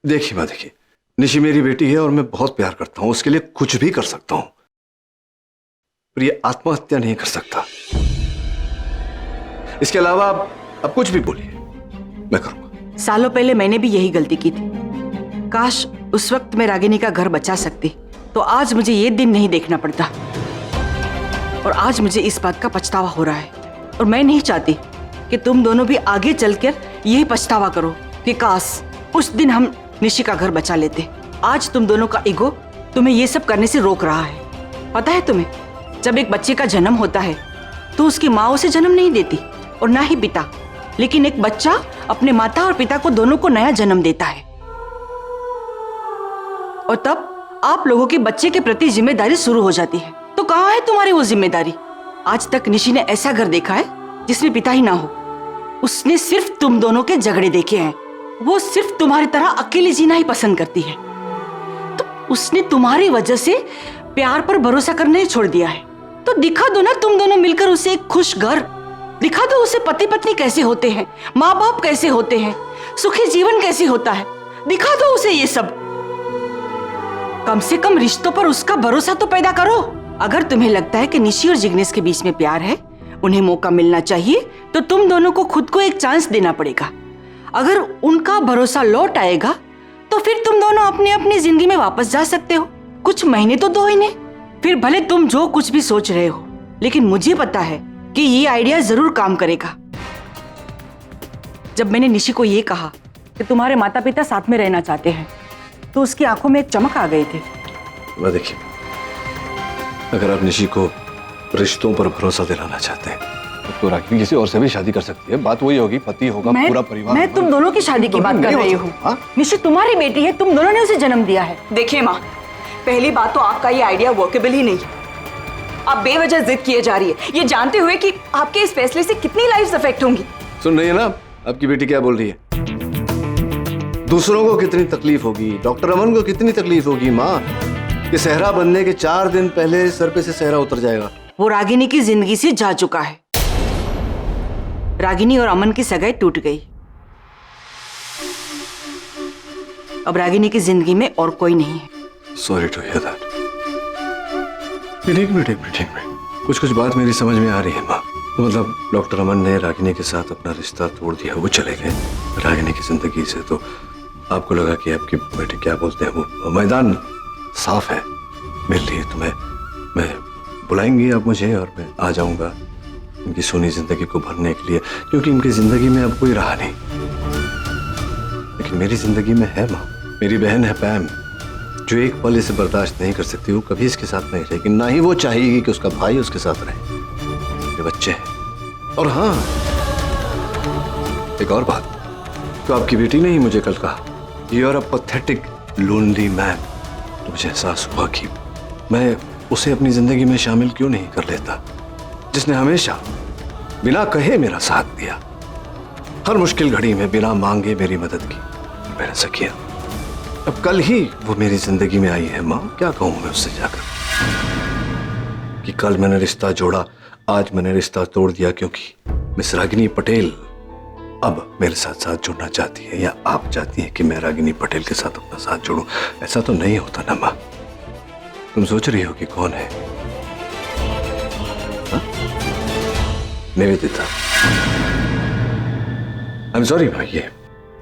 देखिए माँ, देखिए, निशी मेरी बेटी है और मैं बहुत प्यार करता हूं, उसके लिए कुछ भी कर सकता हूं, पर ये आत्महत्या नहीं कर सकता। इसके अलावा अब कुछ भी बोलिए, मैं करूंगा। सालों पहले मैंने भी यही गलती की थी। काश उस वक्त मैं रागिनी का घर बचा सकती तो आज मुझे ये दिन नहीं देखना पड़ता। और आज मुझे इस बात का पछतावा हो रहा है और मैं नहीं चाहती कि तुम दोनों भी आगे चलकर यही पछतावा करो कि काश उस दिन हम निशी का घर बचा लेते। आज तुम दोनों का ईगो तुम्हें ये सब करने से रोक रहा है। पता है तुम्हें, जब एक बच्चे का जन्म होता है तो उसकी माँ उसे जन्म नहीं देती और ना ही पिता, लेकिन एक बच्चा अपने माता और पिता को दोनों को नया जन्म देता है। और तब आप लोगों के बच्चे के प्रति जिम्मेदारी शुरू हो जाती है। तो कहाँ है तुम्हारी वो जिम्मेदारी? आज तक निशी ने ऐसा घर देखा है जिसमें पिता ही ना हो। उसने सिर्फ तुम दोनों के झगड़े देखे हैं। वो सिर्फ तुम्हारी तरह अकेले जीना ही पसंद करती है। तो उसने तुम्हारी वजह से प्यार पर भरोसा करना ही छोड़ दिया है। तो दिखा दो ना तुम दोनों मिलकर उसे एक खुश घर, दिखा दो उसे पति पत्नी कैसे होते हैं, माँ बाप कैसे होते हैं, सुखी जीवन कैसे होता है। दिखा दो उसे ये सब। कम से कम रिश्तों पर उसका भरोसा तो पैदा करो। अगर तुम्हें लगता है कि निशी और जिग्नेश के बीच में प्यार है, उन्हें मौका मिलना चाहिए, तो तुम दोनों को खुद को एक चांस देना पड़ेगा। अगर उनका भरोसा लौट आएगा तो फिर तुम दोनों अपनी अपनी जिंदगी में वापस जा सकते हो। कुछ महीने तो दो इन्हें, फिर भले तुम जो कुछ भी सोच रहे हो, लेकिन मुझे पता है कि ये आइडिया जरूर काम करेगा। जब मैंने निशी को ये कहा कि तुम्हारे माता पिता साथ में रहना चाहते हैं तो उसकी आंखों में एक चमक आ गई थी। वह देखिए, अगर आप निशी को रिश्तों पर भरोसा दिलाना चाहते हैं तो रागिनी किसी और से भी शादी कर सकती है। बात वही होगी, पति होगा, पूरा परिवार। मैं तुम दोनों की शादी की बात कर रही हूँ। निशी तुम्हारी बेटी है, तुम दोनों ने उसे जन्म दिया है। देखिए माँ, पहली बात तो आपका ये आइडिया वर्केबल ही नहीं। आप बेवजह जिद किए जा रही है, ये जानते हुए कि आपके इस फैसले से कितनी लाइफ्स अफेक्ट होंगी। सुन रही है ना आपकी बेटी क्या बोल रही है? दूसरों को कितनी तकलीफ होगी, डॉक्टर अमन को कितनी तकलीफ होगी माँ। ये सहरा बनने के 4 दिन पहले सर पे से सहरा उतर जाएगा। वो रागिनी की जिंदगी से जा चुका है। रागिनी और अमन की सगाई टूट गई। अब रागिनी की जिंदगी में और कोई नहीं है। Sorry to hear that. एक मिनट, कुछ बात मेरी समझ में आ रही है माँ। तो मतलब डॉक्टर अमन ने रागिनी के साथ अपना रिश्ता तोड़ दिया, वो चले गए रागिनी की जिंदगी से। तो आपको लगा कि आपकी बेटी क्या बोलते हैं, वो मैदान साफ है मेरे लिए। तो मैं बुलाएंगी आप मुझे और मैं आ जाऊंगा इनकी सोनी जिंदगी को भरने के लिए, क्योंकि इनकी जिंदगी में अब कोई रहा नहीं। लेकिन मेरी जिंदगी में है माँ, मेरी बहन है पैम, जो एक पल इसे बर्दाश्त नहीं कर सकती। वो कभी इसके साथ नहीं रहेगी, ना ही वो चाहेगी कि उसका भाई उसके साथ रहे। मेरे बच्चे हैं। और हाँ, एक और बात, तो आपकी बेटी ने ही मुझे कल कहा, you are a pathetic lonely man. तो मुझे एहसास हुआ कि मैं उसे अपनी जिंदगी में शामिल क्यों नहीं कर लेता, जिसने हमेशा बिना कहे मेरा साथ दिया, हर मुश्किल घड़ी में बिना मांगे मेरी मदद की। मैंने ऐसा किया। अब कल ही वो मेरी जिंदगी में आई है माँ, क्या कहूं मैं उससे जाकर कि कल मैंने रिश्ता जोड़ा, आज मैंने रिश्ता तोड़ दिया क्योंकि मिस रागिनी पटेल अब मेरे साथ साथ जुड़ना चाहती है, या आप चाहती हैं कि मैं रागिनी पटेल के साथ अपना साथ जोड़ूं। ऐसा तो नहीं होता ना माँ। तुम सोच रही हो कि कौन है? निवेदिता। आई एम सॉरी भाई, ये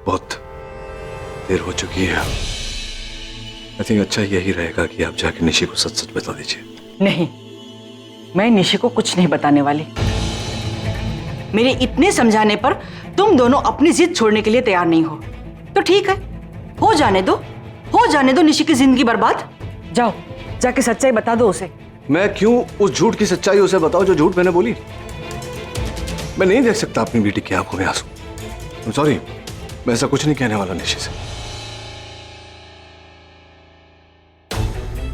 बहुत देर हो चुकी है। आई थिंक अच्छा यही रहेगा कि आप जाके निशी को सच सच बता दीजिए। नहीं, मैं निशी को कुछ नहीं बताने वाली। मेरे इतने समझाने पर तुम दोनों अपनी जिद छोड़ने के लिए तैयार नहीं हो तो ठीक है, हो जाने दो निशी की जिंदगी बर्बाद। जाओ, जाके सच्चाई बता दो उसे। मैं क्यों उस झूठ की सच्चाई उसे बताऊं जो झूठ मैंने बोली? मैं नहीं देख सकता अपनी बेटी की आंखों में आंसू। आई एम सॉरी, मैं ऐसा कुछ नहीं कहने वाला निशी से।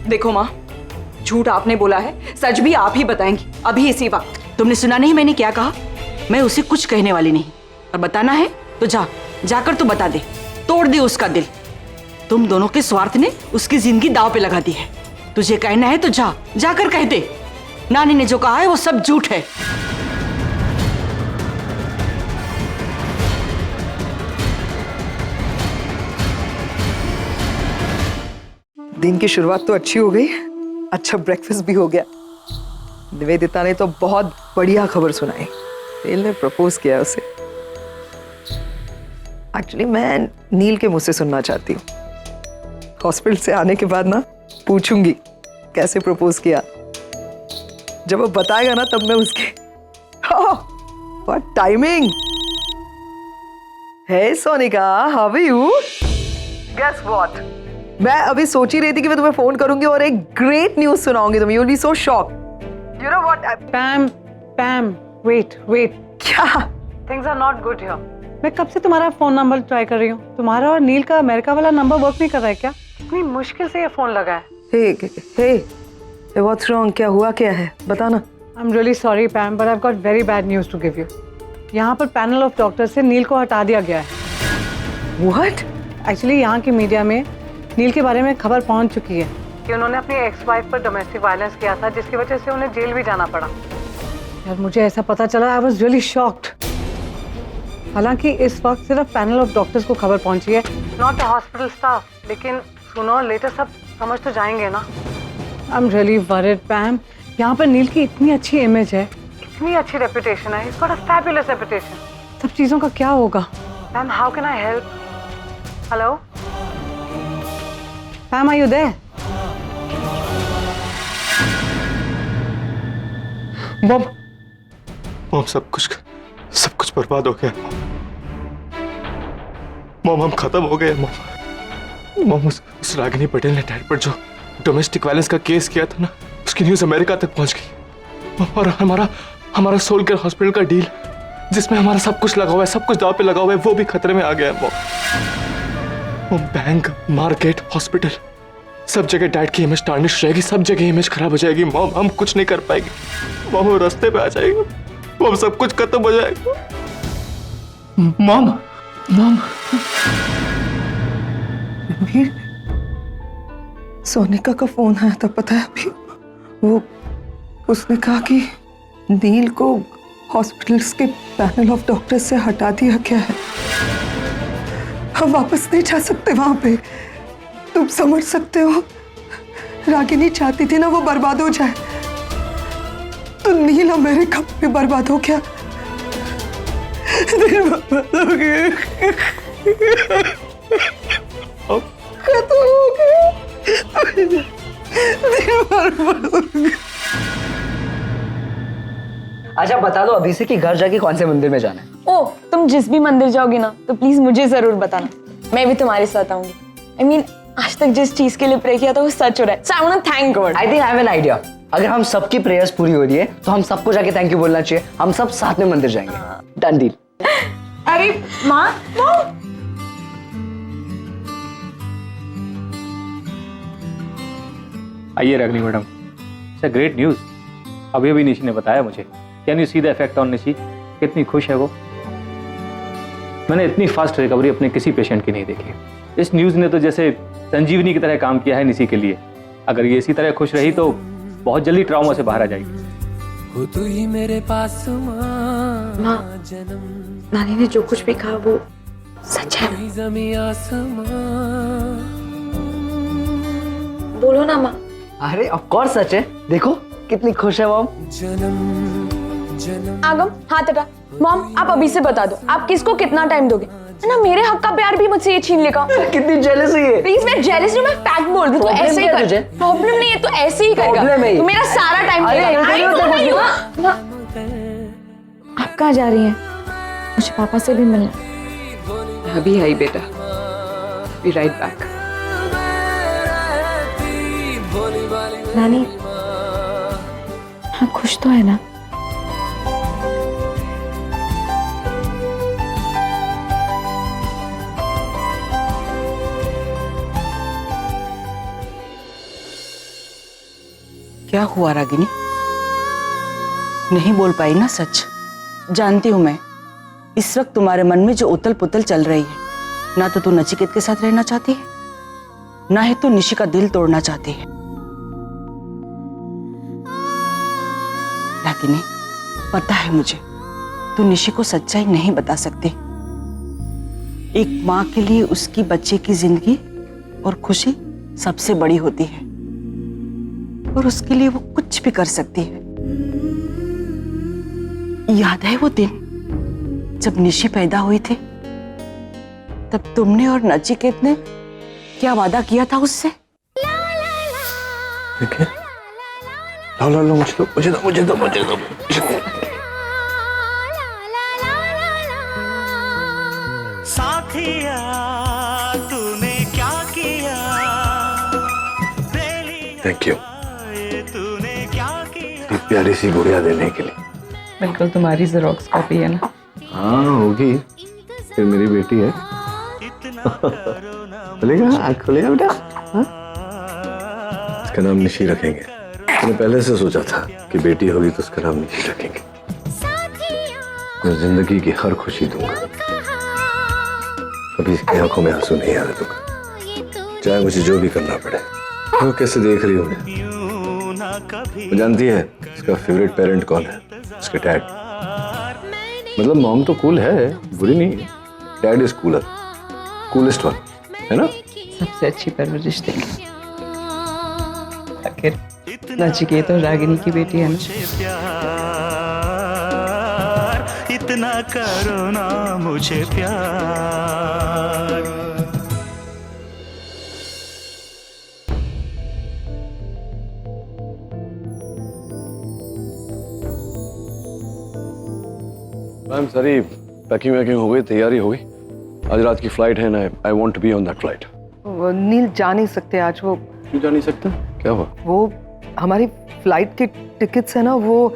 देखो माँ, झूठ आपने बोला है, सच भी आप ही बताएंगी अभी इसी वक्त। तुमने सुना नहीं मैंने क्या कहा? मैं उसे कुछ कहने वाली नहीं, और बताना है तो जाकर तो बता दे, तोड़ दे उसका दिल। तुम दोनों के स्वार्थ ने उसकी जिंदगी दांव पे लगा दी है। तुझे कहना है तो जाकर कह दे, नानी ने जो कहा है वो सब झूठ है। दिन की शुरुआत तो अच्छी हो गई, अच्छा ब्रेकफास्ट भी हो गया। निवेदिता ने तो बहुत बढ़िया खबर सुनाई, नील ने प्रपोज किया उसे। एक्चुअली मैं नील के मुंह से सुनना चाहती हूँ। हॉस्पिटल से आने के बाद ना पूछूंगी कैसे प्रपोज किया। जब वो बताएगा ना तब मैं उसके what timing. Hey Sonika, how are you? Guess what, मैं अभी सोच ही रही थी कि मैं तुम्हें फोन करूंगी और एक ग्रेट न्यूज सुनाऊंगी तुम्हें। You will be so shocked. You know what Pam, wait. क्या? Things are not good here. मैं कब से तुम्हारा फोन नंबर ट्राई कर रही हूँ। तुम्हारा और नील का अमेरिका वाला नंबर वर्क नहीं कर रहा है क्या? इतनी मुश्किल से ये फोन लगा है। Hey what's wrong? क्या हुआ, क्या है बताना। I am really sorry Pam, but I have got very bad news to give you. यहाँ पर पैनल ऑफ डॉक्टर से नील को हटा दिया गया है। व्हाट? एक्चुअली यहाँ की मीडिया में नील के बारे में खबर पहुँच चुकी है कि उन्होंने अपनी एक्स वाइफ पर डोमेस्टिक वायलेंस किया था, जिसकी वजह से उन्हें जेल भी जाना पड़ा। यार मुझे ऐसा पता चला, आई वॉज रियली शॉक्ड। हालांकि इस वक्त सिर्फ पैनल ऑफ डॉक्टर्स को खबर पहुंची है, नॉट द हॉस्पिटल स्टाफ, लेकिन सूनर और लेटर सब समझ तो जाएंगे ना। आई एम रियली वरीड पैम। यहाँ पर नील की इतनी अच्छी इमेज है, इतनी अच्छी रेपुटेशन है, it's got a fabulous reputation. सब चीजों का क्या होगा? Pam, how can I help? Hello Pam, are you there? Mom, सब कुछ बर्बाद हो गया। मॉम, हम खत्म हो गए। मॉम, उस रागिनी पटेल ने डैड पर जो डोमेस्टिक वायलेंस का केस किया था ना, उसकी न्यूज अमेरिका तक पहुंच गई। और हमारा सोल केयर हॉस्पिटल का डील, जिसमें हमारा सब कुछ लगा हुआ है, सब कुछ दांव पे लगा हुआ है, वो भी खतरे में आ गया है। मॉम, बैंक, मार्केट, हॉस्पिटल, सब जगह डैड की इमेज टार्निश रहेगी, सब जगह इमेज खराब हो जाएगी। मॉम, हम कुछ नहीं कर पाएंगे। मॉम, वो रास्ते पे आ जाएगी। मॉम, सब कुछ खत्म हो जाएगा। मॉम। रणवीर, सोनिका का फोन आया था, पता है अभी? वो उसने कहा कि नील को हॉस्पिटल्स के पैनल ऑफ डॉक्टर्स से हटा दिया गया है। हम वापस नहीं जा सकते वहां पे। तुम समझ सकते हो, रागिनी चाहती थी ना वो बर्बाद हो जाए, तो नील अमेरिका में बर्बाद हो गया। बर्बाद हो गया, खत्म हो गया। अच्छा बता दो अभी से कि घर जाके कौन से मंदिर में जाना है। ओ, तुम जिस भी मंदिर जाओगी ना तो प्लीज मुझे जरूर बताना, मैं भी तुम्हारे साथ आऊंगी। आई मीन, आज तक जिस चीज के लिए प्रे किया था वो सच हो रहा है। So I want to thank God. I think I have an idea. अगर हम सबकी प्रेयर्स पूरी हो रही है तो हम सबको जाके थैंक यू बोलना चाहिए। हम सब साथ में मंदिर जाएंगे। Done deal. अरे माँ, आइए Ragini madam, it's great news. अभी अभी निशी ने बताया मुझे। Can you see the effect on Nishi? कितनी खुश है वो। मैंने इतनी फास्ट रिकवरी अपने किसी पेशेंट की नहीं देखी। इस न्यूज़ ने तो जैसे संजीवनी की तरह काम किया है निशी के लिए। अगर ये इसी तरह खुश रही तो बहुत जल्दी ट्रॉमा से बाहर आ जाएगी। हो तू ही मेरे पास माँ, नानी ने जो कुछ भी कहा वो सच है। जमी आसमां, बोलो ना माँ। अरे ऑफ कोर्स सच है। देखो कितनी खुश है मॉम। आगम, हाथ हटा। मॉम, आप अभी से बता दो आप किसको कितना टाइम दोगे, है ना? मेरे हक का प्यार भी मुझसे ये छीन लेगा। कितनी जेलस हुई है। प्लीज, मैं जेलस नहीं, मैं फैक्ट बोल रही हूँ। तो Problem ऐसे ही क्या है कर। तुझे? प्रॉब्लम नहीं है तो ऐसे ही करेगा। Problem है ये। तो मेरा सारा टाइम अरे, लेगा। ये तो नहीं होता कुछ आप कहाँ जा रही हैं? मुझे पापा से भी मिलना। अभी आई बेटा, बी राइट बैक। नानी, हाँ खुश तो है ना? क्या हुआ रागिनी? नहीं बोल पाई ना सच? जानती हूं मैं, इस वक्त तुम्हारे मन में जो उतल पुतल चल रही है, ना तो तू नचिकेत के साथ रहना चाहती है, ना ही तू निशी का दिल तोड़ना चाहती है। रागिनी, पता है मुझे, तू निशी को सच्चाई नहीं बता सकती। एक माँ के लिए उसकी बच्चे की जिंदगी और खुशी सबसे बड़ी होती है और उसके लिए वो कुछ भी कर सकती है। याद है वो दिन जब निशी पैदा हुई थी, तब तुमने और नचिकेत ने क्या वादा किया था उससे? ठीक है, लो लो लो, मुझे दो। साथिया तूने क्या किया, थैंक यू तूने क्या किया। एक प्यारी सी गुड़िया देने के लिए। बिल्कुल तुम्हारी जेरोक्स कॉपी है ना? हाँ होगी, फिर मेरी बेटी है। खुलेगा, आँख खुलेगा बेटा। हाँ? इसका नाम निशी रखेंगे। मैंने पहले से सोचा था कि बेटी होगी तो उसका नाम निशी रखेंगे। मैं जिंदगी की हर खुशी दूंगा, कभी इसकी आंखों में आंसू नहीं आने दूंगा, चाहे मुझे जो भी करना पड़े। वो कैसे देख रही हूँ, वो जानती है उसका फेवरेट पेरेंट कौन है, उसके डैड। मतलब मॉम तो कूल है, बुरी नहीं है, dad is cooler, coolest one, है ना? सबसे अच्छी परवरिश देंगे। आखिर नचिकेत और रागिनी की बेटी है ना। इतना करो ना मुझे प्यार। मैम सारी पैकिंग वैकिंग हो गई, तैयारी हो गई। आज रात की फ्लाइट है ना, I want to be on that flight. Neel जा नहीं सकते आज। वो क्यों जा नहीं सकते? क्या हुआ? वो हमारी फ्लाइट की टिकट्स है ना, वो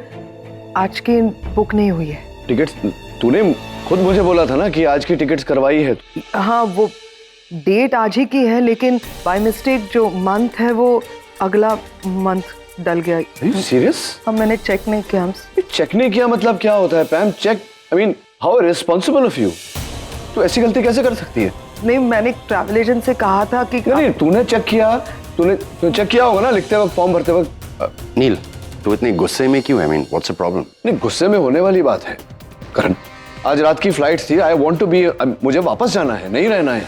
आज की बुक नहीं हुई है। टिकट्स? तूने खुद मुझे बोला था ना कि आज की टिकट्स करवाई है। हाँ, वो डेट आज ही की है, लेकिन बाय मिस्टेक जो मंथ है वो अगला मंथ डल गया। सीरियस? अब मैंने चेक नहीं किया। हम चेक नहीं किया मतलब क्या होता है Pam? Check, I mean how responsible of you. तू ऐसी गलती कैसे कर सकती है? नहीं, मैंने ट्रैवल एजेंट से कहा था कि नहीं, तूने चेक किया, तूने चेक किया होगा ना लिखते वक्त, फॉर्म भरते वक्त। नील, तू इतनी गुस्से में क्यों है? I mean, what's the problem? नहीं, गुस्से में होने वाली बात है करण। आज रात की फ्लाइट थी, आई वॉन्ट टू बी, मुझे वापस जाना है, नहीं रहना है।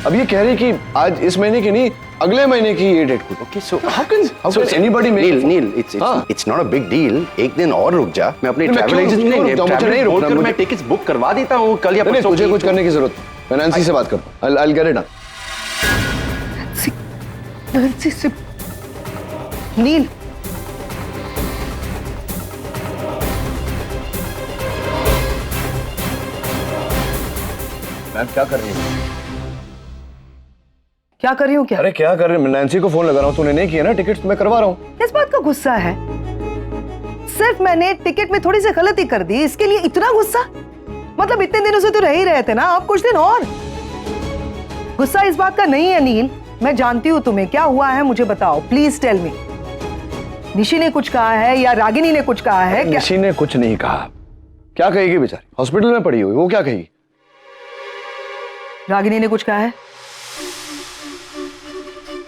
अब ये कह रही कि आज इस महीने की नहीं, अगले महीने की ये डेट को। Okay, so how can anybody make? Nil, it's not a big deal. एक दिन और रुक जा, मैं अपने ट्रैवल एजेंट मुझे नहीं रुकना, मैं टिकट्स बुक करवा देता हूँ कल या परसों। मुझे कुछ करने की जरूरत, मैं नैन्सी से बात करता हूँ। I'll get it done. Nancy से नील, मैम क्या कर रही है? क्या कर रही हूँ? क्या? अरे क्या कर रही है? मैं नैन्सी को फोन लगा रहा हूँ, तूने नहीं किया ना, टिकट मैं करवा रहा हूँ। इस बात का गुस्सा है? सिर्फ मैंने टिकट में थोड़ी सी गलती कर दी, इसके लिए इतना गुस्सा? मतलब इतने दिनों से तो रह ही रहे थे ना, आप कुछ दिन और। गुस्सा इस बात का नहीं है नील, मैं जानती हूँ तुम्हें। क्या हुआ है मुझे बताओ, प्लीज टेल मी। निशी ने कुछ कहा है या रागिनी ने कुछ कहा है? निशी ने कुछ नहीं कहा। क्या कहेगी बेचारी, हॉस्पिटल में पड़ी हुई, वो क्या कहेगी? रागिनी ने कुछ कहा है?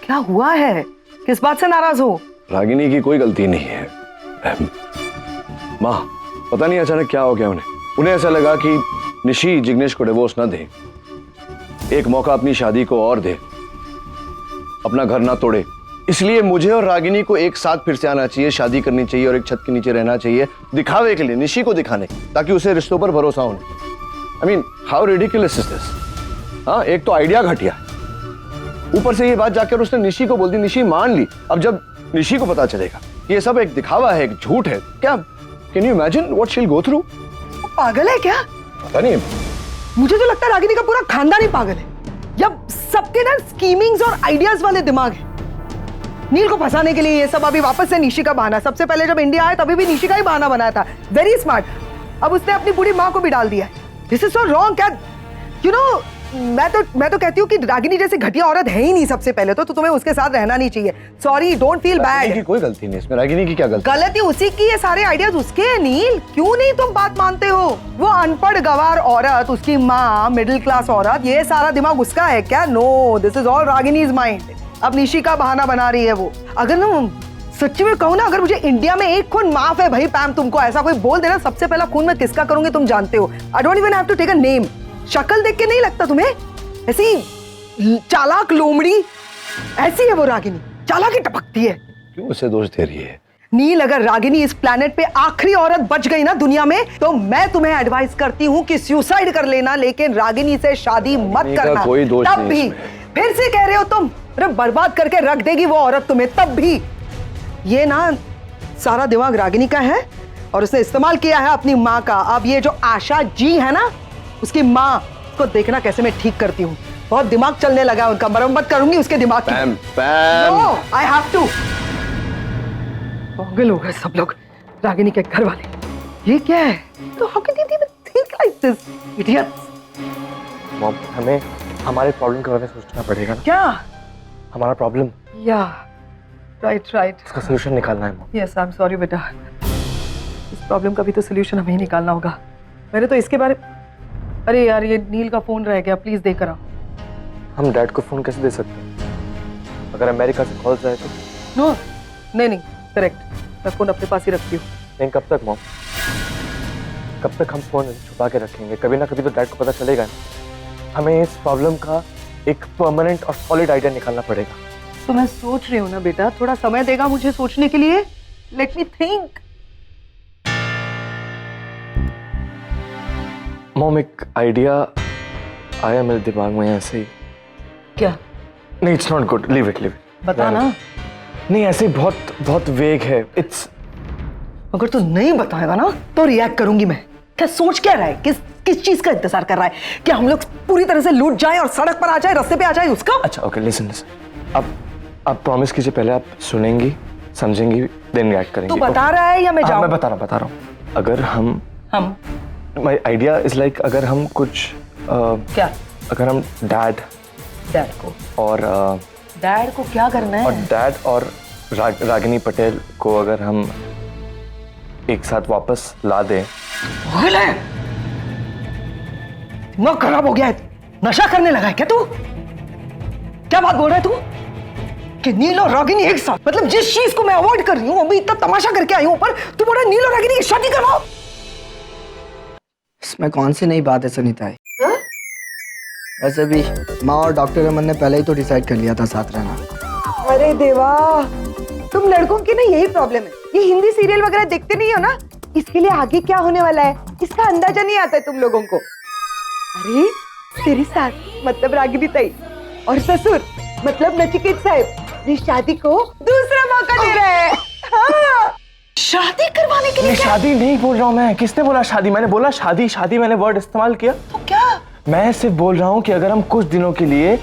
क्या हुआ है, किस बात से नाराज हो? रागिनी की कोई गलती नहीं है माँ, पता नहीं अचानक क्या हो गया उन्हें ऐसा लगा कि निशी जिग्नेश को डिवोर्स ना दे, एक मौका अपनी शादी को और दे, अपना घर ना तोड़े। इसलिए मुझे और रागिनी को एक साथ फिर से आना चाहिए, शादी करनी चाहिए और एक छत के नीचे रहना चाहिए, दिखावे के लिए, निशी को दिखाने, ताकि उसे रिश्तों पर भरोसा होने। आई mean how ridiculous is this? हाँ, एक तो आइडिया घटिया, ऊपर से ये बात जाकर उसने निशी को बोल दी, निशी मान ली। अब जब निशी को पता चलेगा ये सब एक दिखावा है, एक झूठ है, क्या can you imagine what she will go through? पागल है क्या? पता नहीं, मुझे तो लगता है रागिनी का पूरा खानदान ही पागल है, या सबके ना स्कीमिंग्स और आइडियाज वाले दिमाग है। नील को फंसाने के लिए ये सब, अभी वापस से निशी का बहाना। सबसे पहले जब इंडिया आया तभी भी निशी का ही बहाना बनाया था, वेरी स्मार्ट। अब उसने अपनी बूढ़ी माँ को भी डाल दिया। This is so wrong. क्या यू नो, मैं तो कहती हूँ कि रागिनी जैसी घटिया औरत है ही नहीं सबसे पहले तो तुम्हें उसके साथ रहना नहीं चाहिए। Sorry, don't feel bad. कोई गलती नहीं इसमें, रागिनी की क्या गलती? गलती उसी की है, सारे आइडियाज उसके हैं। नील, क्यों नहीं तुम बात मानते हो? वो अनपढ़ गवार औरत, उसकी माँ मिडिल क्लास औरत, ये सारा दिमाग उसका है क्या? No, this is all Ragini's mind. अब निशी का बहाना बना रही है वो। अगर ना सच्ची में कहूँ ना, अगर मुझे इंडिया में एक खून माफ है भाई पैम, तुमको ऐसा कोई बोल देना, सबसे पहला खून मैं किसका करूंगी तुम जानते हो। I don't even have to take a name. शक्ल देख के नहीं लगता तुम्हें ऐसी चालाक लोमड़ी? ऐसी है वो रागिनी, चालाकी टपकती है। क्यों उसे दोष दे रही है? नील, अगर रागिनी इस प्लेनेट पे आखिरी औरत बच गई ना दुनिया में, तो मैं तुम्हें एडवाइस करती हूँ कि सुसाइड कर लेना, लेकिन रागिनी से शादी मत करना। कोई दोष तब नहीं भी इसमें। फिर से कह रहे हो तुम, अरे बर्बाद करके रख देगी वो औरत तुम्हें। तब भी ये ना सारा दिमाग रागिनी का है और उसने इस्तेमाल किया है अपनी माँ का। अब ये जो आशा जी है ना, उसकी माँ, उसको देखना कैसे मैं ठीक करती हूँ। बहुत दिमाग चलने लगा है उनका, मरम्मत करूंगी उसके दिमाग की। पैम, पैम। No, I have to. पागल हो गए सब लोग, रागिनी के घर वाले। ये क्या है? तो how can you even think like this, idiots? Mom, हमें हमारे प्रॉब्लम के बारे में सोचना पड़ेगा ना। क्या? हमारा प्रॉब्लम, Yeah, right. उसका सोल्यूशन निकालना है मॉम। Yes, I'm sorry बेटा। इस प्रॉब्लम का भी तो सोल्यूशन हमें ही निकालना होगा। मैंने तो इसके बारे, अरे यार ये नील का फोन रह गया, प्लीज दे कर आओ। हम डैड को फोन कैसे दे सकते हैं? अगर अमेरिका से कॉल जाए तो? नो, नहीं, करेक्ट। मैं फोन अपने पास ही रखती हूँ। नहीं, कब तक मॉम? कब तक हम फोन छुपा के रखेंगे? कभी ना कभी तो डैड को पता चलेगा ना। हमें इस प्रॉब्लम का एक परमानेंट और सॉलिड आइडिया निकालना पड़ेगा। तो मैं सोच रही हूँ ना बेटा, थोड़ा समय देगा मुझे सोचने के लिए। Let me think. मॉम, एक आइडिया आया मेरे दिमाग में ऐसे ही। क्या? नहीं, it's not good, leave it. बता ना। नहीं, ऐसे बहुत वेग है। इट्स, अगर तू नहीं बताएगा ना तो रिएक्ट करूंगी मैं। क्या सोच क्या रहा है? किस चीज का इंतजार कर रहा है? क्या हम लोग पूरी तरह से लूट जाएं और सड़क पर आ जाए, रास्ते पे आ जाए उसका? अच्छा, ओके, लिसन। आप प्रॉमिस कीजिए, पहले आप सुनेंगी, समझेंगी, देन रिएक्ट करेंगी। तू बता रहा है या मैं जाऊं? मैं बता रहा हूँ। अगर हम माय आइडिया इज लाइक, अगर हम कुछ क्या? अगर हम डैड को और डैड को क्या करना है? और डैड और रागिनी पटेल को अगर हम एक साथ वापस ला दें। दिमाग खराब हो गया है, नशा करने लगा है क्या तू? क्या बात बोल रहा है तू कि नील और रागिनी एक साथ? मतलब जिस चीज को मैं अवॉइड कर रही हूँ, अभी इतना तमाशा करके आई हूँ, पर तू बोल रहा है नील और रागिनी की शादी करवाओ। इसमें कौन सी नई बात है सुनीता? वैसे भी माँ और डॉक्टर अमन ने पहले ही तो डिसाइड कर लिया था साथ रहना। अरे देवा, तुम लड़कों की ना यही प्रॉब्लम है। ये हिंदी सीरियल वगैरह देखते नहीं हो ना, इसके लिए आगे क्या होने वाला है इसका अंदाजा नहीं आता है तुम लोगों को। अरे तेरी सास मतलब रागिनी ताई और ससुर मतलब नचिकेत साहब ने शादी को दूसरा मौका दे रहे हैं। हाँ। शादी करवाने के लिए? शादी नहीं बोल रहा हूँ मैं। किसने बोला शादी? मैंने बोला शादी मैंने वर्ड इस्तेमाल किया। तो क्या? मैं सिर्फ बोल रहा हूँ कि अगर हम कुछ दिनों के लिए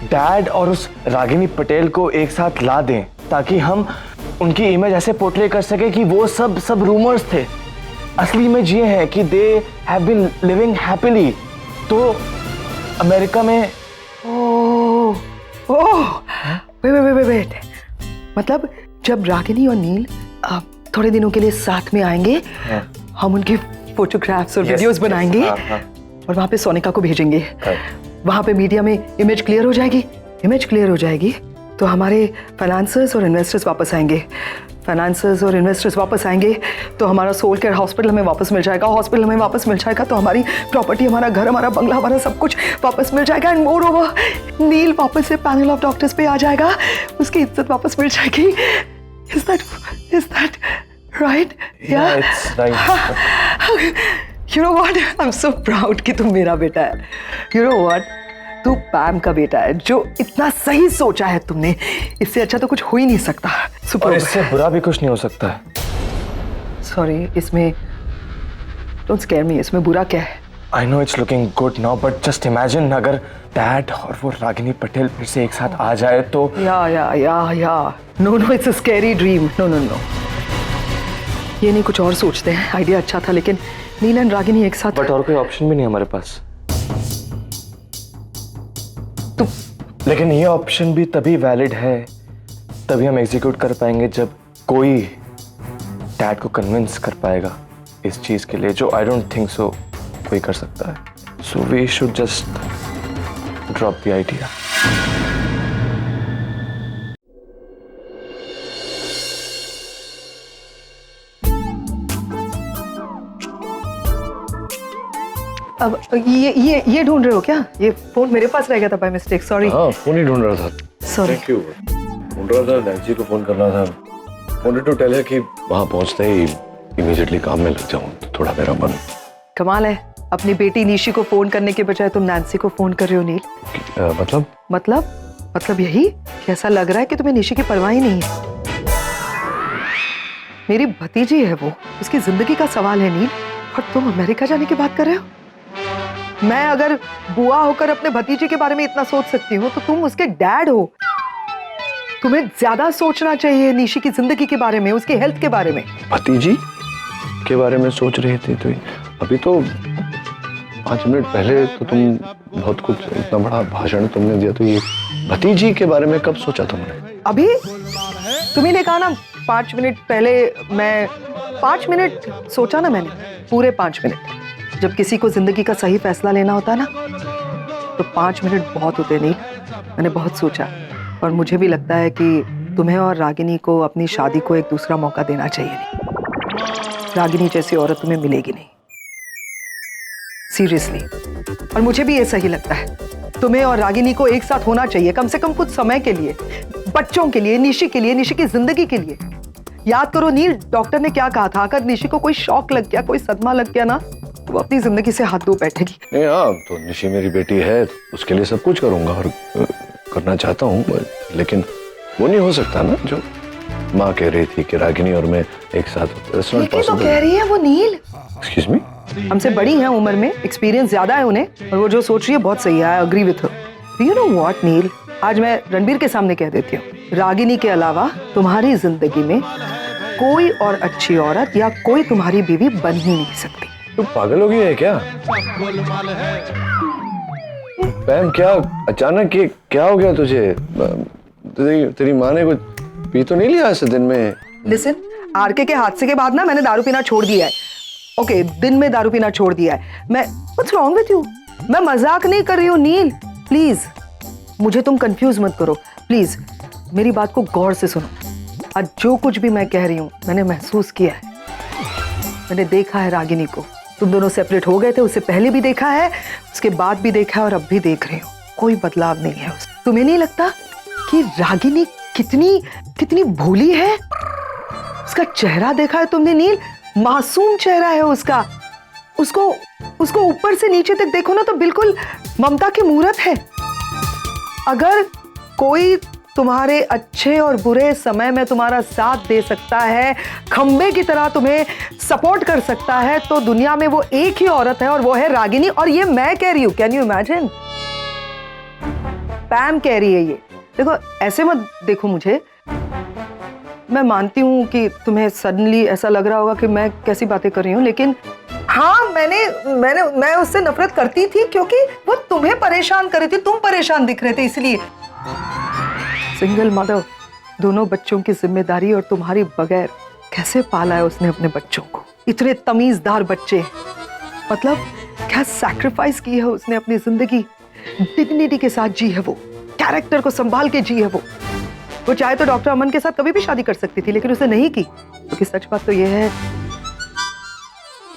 डैड और उस रागिनी पटेल को एक साथ ला दें, ताकि हम उनकी इमेज ऐसे पोर्ट्रे कर सके कि वो सब रूमर्स थे, असली इमेज ये है कि they have been living happily. तो अमेरिका में वेट, मतलब जब रागिनी और नील थोड़े दिनों के लिए साथ में आएंगे, हम उनकी फोटोग्राफ्स और वीडियोस बनाएंगे और वहां पे सोनिका को भेजेंगे। वहां पे मीडिया में इमेज क्लियर हो जाएगी। इमेज क्लियर हो जाएगी तो हमारे फाइनेंसर्स और इन्वेस्टर्स वापस आएंगे। फाइनेंसर्स और इन्वेस्टर्स वापस आएंगे तो हमारा सोल केयर हॉस्पिटल हमें वापस मिल जाएगा। हॉस्पिटल हमें वापस मिल जाएगा तो हमारी प्रॉपर्टी, हमारा घर, हमारा बंगला, हमारा सब कुछ वापस मिल जाएगा। एंड मोर ओवर, नील वापस से पैनल ऑफ डॉक्टर्स पे आ जाएगा, उसकी इज्जत वापस मिल जाएगी। Is that right? Yeah, it's right. You know what? I'm so proud कि तुम मेरा बेटा है। You know what? तू पैम का बेटा है, जो इतना सही सोचा है तुमने। इससे अच्छा तो कुछ हो ही नहीं सकता। और इससे बुरा भी कुछ नहीं हो सकता है। सॉरी, इसमें don't scare me, इसमें बुरा क्या है? I know it's looking good now, but just imagine अगर डैड और वो रागिनी पटेल फिर से एक साथ आ जाए तो। या no, it's a scary dream. No. ये नहीं, कुछ और सोचते हैं। आइडिया अच्छा था लेकिन नील एंड रागिनी एक साथ। बट और कोई ऑप्शन भी नहीं हमारे पास। लेकिन ये ऑप्शन भी तभी वैलिड है, तभी हम एग्जीक्यूट कर पाएंगे जब कोई डैड को कन्विंस कर पाएगा इस चीज के लिए, जो आई डोंट थिंक सो कोई कर सकता है। So we should just drop the idea. अब ये ढूंढ रहे हो क्या? ये फोन मेरे पास रह गया था बाय मिस्टेक। सॉरी। हाँ, फोन ही ढूंढ रहा था। सॉरी। Thank you. बोल रहा था नैन्सी को फोन करना था। वांटेड टू टेल हर कि वहां पहुंचते ही इमीडिएटली काम में लग जाऊं तो थोड़ा मेरा मन। कमाल है, अपनी बेटी निशी को फोन करने के बजाय तुम नैन्सी को फोन कर रहे हो नील। मतलब यही कि ऐसा लग रहा है कि तुम्हें निशी की परवाह ही नहीं है। मेरी भतीजी है वो, उसकी जिंदगी का सवाल है नील, और तुम अमेरिका जाने की बात कर रहे हो। मैं अगर बुआ होकर अपने भतीजे के बारे में इतना सोच सकती हूँ तो तुम उसके डैड हो। तुम्हें ज्यादा सोचना चाहिए निशी की जिंदगी के बारे में, उसकी हेल्थ के बारे में। भतीजी के बारे में सोच रही थी तो अभी तो 5 मिनट पहले तो तुम बहुत कुछ, इतना बड़ा भाषण तुमने दिया, तो ये भतीजी के बारे में कब सोचा तुमने? अभी तुम्ही ने कहा ना 5 मिनट पहले, मैं 5 मिनट सोचा ना मैंने, पूरे 5 मिनट। जब किसी को जिंदगी का सही फैसला लेना होता है ना तो 5 मिनट बहुत होते नहीं। मैंने बहुत सोचा और मुझे भी लगता है कि तुम्हें और रागिनी को अपनी शादी को एक दूसरा मौका देना चाहिए। नहीं, रागिनी जैसी औरत तुम्हें मिलेगी नहीं, सीरियसली। और मुझे भी ये सही लगता है, तुम्हें और रागिनी को एक साथ होना चाहिए, कम से कम कुछ समय के लिए, बच्चों के लिए, निशी के लिए, निशी की जिंदगी के लिए। याद करो नील, डॉक्टर ने क्या कहा था, अगर निशी को कोई शॉक लग गया, कोई सदमा लग गया ना, तो वो अपनी जिंदगी से हाथ धो बैठेगी। नहीं, हाँ तो निशी मेरी बेटी है, उसके लिए सब कुछ करूंगा और करना चाहता हूँ, लेकिन वो नहीं हो सकता ना जो माँ कह रही थी कि रागिनी और मैं एक साथ होते। लेकिन तो कह रही है वो नील। Excuse me? हमसे बड़ी हैं उम्र में, एक्सपीरियंस ज्यादा है उन्हें, और वो जो सोच रही है बहुत सही है। I agree with her. You know what Neel, आज मैं रणबीर के सामने कह देती हूँ, रागिनी के अलावा तुम्हारी जिंदगी में कोई और अच्छी औरत या कोई तुम्हारी बीवी बन ही नहीं सकती। तू पागल हो गई है क्या? पैम, क्या अचानक ये क्या हो गया तुझे? तेरी माँ ने कुछ पी तो नहीं लिया ऐसे दिन में? लिसन, आरके के हादसे के बाद ना मैंने दारू पीना छोड़ दिया है। ओके, दिन में दारू पीना छोड़ दिया है। मैं, व्हाट्स रॉन्ग विथ यू? मैं मजाक नहीं कर रही हूँ नील, प्लीज मुझे तुम कंफ्यूज मत करो, प्लीज मेरी बात को गौर से सुनो। आज जो कुछ भी मैं कह रही हूँ मैंने महसूस किया है, मैंने देखा है रागिनी को। तुम दोनों सेपरेट हो गए थे, उससे पहले भी देखा है, उसके बाद भी देखा है और अब भी देख रही हूँ। कोई बदलाव नहीं है उसमें। तुम्हें नहीं लगता कि रागिनी कितनी भोली है? उसका चेहरा देखा है तुमने नील? मासूम चेहरा है उसका। उसको ऊपर से नीचे तक देखो ना तो बिल्कुल ममता की मूरत है। अगर कोई तुम्हारे अच्छे और बुरे समय में तुम्हारा साथ दे सकता है, खंबे की तरह तुम्हें सपोर्ट कर सकता है, तो दुनिया में वो एक ही औरत है और वो है रागिनी। और ये मैं कह रही हूं, कैन यू इमेजिन? पैम कह रही है ये। देखो, ऐसे मत देखो मुझे। मैं मानती हूँ कि तुम्हें सडनली ऐसा लग रहा होगा कि मैं कैसी बातें कर रही हूँ, लेकिन हाँ, मैं उससे नफरत करती थी क्योंकि वो तुम्हें परेशान कर रही थी, तुम परेशान दिख रहे थे, इसलिए। सिंगल मदर, दोनों बच्चों की जिम्मेदारी, और तुम्हारी बगैर कैसे पाला है उसने अपने बच्चों को? इतने तमीजदार बच्चे, मतलब क्या सैक्रिफाइस की है उसने अपनी जिंदगी, डिग्निटी के साथ जी है वो, कैरेक्टर को संभाल के जी है वो चाहे तो डॉक्टर अमन के साथ कभी भी शादी कर सकती थी, लेकिन उसने नहीं की, क्योंकि सच बात तो ये है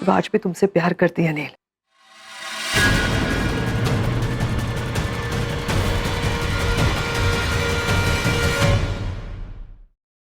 वो आज भी तुमसे प्यार करती है नील।